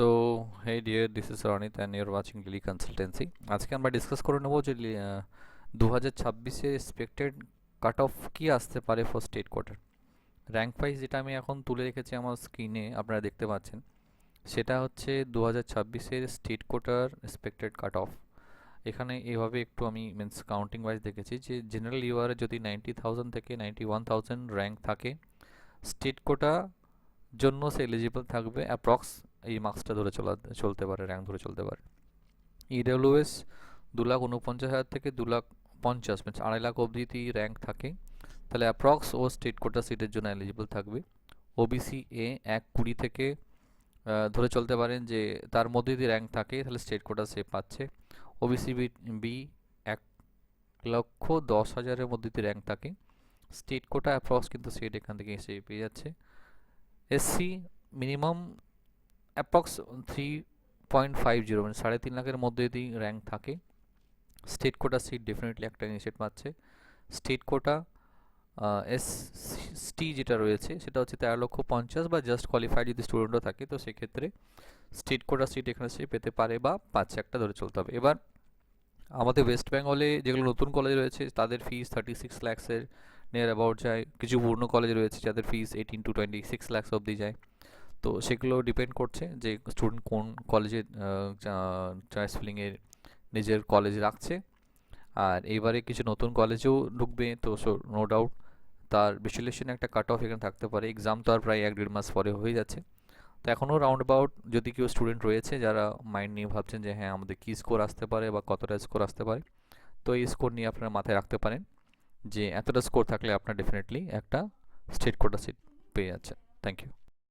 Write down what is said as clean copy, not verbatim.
So, hey dear, this is Ronit and you're watching Lily Consultancy. আজকে আমরা discuss করে নেব যে 2026 এর এক্সপেক্টেড কাট অফ কি আসতে পারে ফর স্টেট কোটার র্যাঙ্ক ওয়াইজ। যেটা আমি এখন তুলে রেখেছি আমার স্ক্রিনে আপনারা দেখতে পাচ্ছেন, সেটা হচ্ছে 2026 এর স্টেট কোটার এক্সপেক্টেড কাট অফ। এখানে এইভাবে একটু আমি মিন্স কাউন্টিং ওয়াইজ দেখেছি যে জেনারেল ইউআরে যদি 90,000 থেকে 91,000 র্যাঙ্ক থাকে, স্টেট কোটা জন্য সে এলিজিবল থাকবে অ্যাপ্রক্স এই মার্কসটা ধরে চলতে পারে, র্যাঙ্ক ধরে চলতে পারে। ইডব্লিউএস 2,49,000 থেকে 2,50,000 মিনস 2.5 লাখ অবধি র্যাঙ্ক থাকে, তাহলে অ্যাপ্রক্স ও স্টেট কোটা সিটের জন্য এলিজিবল থাকবে। ওবিসি এ 1,20 থেকে ধরে চলতে পারেন যে তার মধ্যে যদি র্যাঙ্ক থাকে তাহলে স্টেট কোটা সে পাচ্ছে। ওবিসি বি 1,10,000-এর মধ্যে যদি র্যাঙ্ক থাকে, স্টেট কোটা অ্যাপ্রক্স কিন্তু সিট এখান থেকে এসে পেয়ে যাচ্ছে। এসসি মিনিমাম অ্যাপ্রক্স 3.50 মানে 3.5 লাখের মধ্যে যদি র্যাঙ্ক থাকে, স্টেট কোটা সিট ডেফিনেটলি একটা ইনিশিয়েট পাচ্ছে। স্টেট কোটা এসটি যেটা রয়েছে সেটা হচ্ছে 13,50,000 বা জাস্ট কোয়ালিফাইড যদি স্টুডেন্টও থাকে, তো সেক্ষেত্রে স্টেট কোটা সিট এখানে সে পেতে পারে বা পাচ্ছে, একটা ধরে চলতে হবে। এবার আমাদের ওয়েস্ট বেঙ্গলে যেগুলো নতুন কলেজ রয়েছে তাদের ফিস 36 লাখসের নিয়ার অ্যাবাউট যায়। কিছু পুরনো কলেজ রয়েছে যাদের ফিস 18 to 26 লাখস অবধি যায়। তো সেগুলো ডিপেন্ড করছে যে স্টুডেন্ট কোন কলেজে চয়েস ফিলিংয়ের নিজের কলেজ রাখছে। আর এইবারে কিছু নতুন কলেজেও ঢুকবে, তো নো ডাউট তার বিশ্লেষণে একটা কাট অফ এখানে থাকতে পারে। এক্সাম তো আর প্রায় 1-1.5 মাস পরে হয়ে যাচ্ছে, তো এখনও রাউন্ড অ্যাবাউট যদি কেউ স্টুডেন্ট রয়েছে যারা মাইন্ড নিয়ে ভাবছেন যে হ্যাঁ আমাদের কী স্কোর আসতে পারে বা কতটা স্কোর আসতে পারে, তো এই স্কোর নিয়ে আপনারা মাথায় রাখতে পারেন যে এতটা স্কোর থাকলে আপনার ডেফিনেটলি একটা স্টেট কোটা সিট পেয়ে যাচ্ছে। Thank you.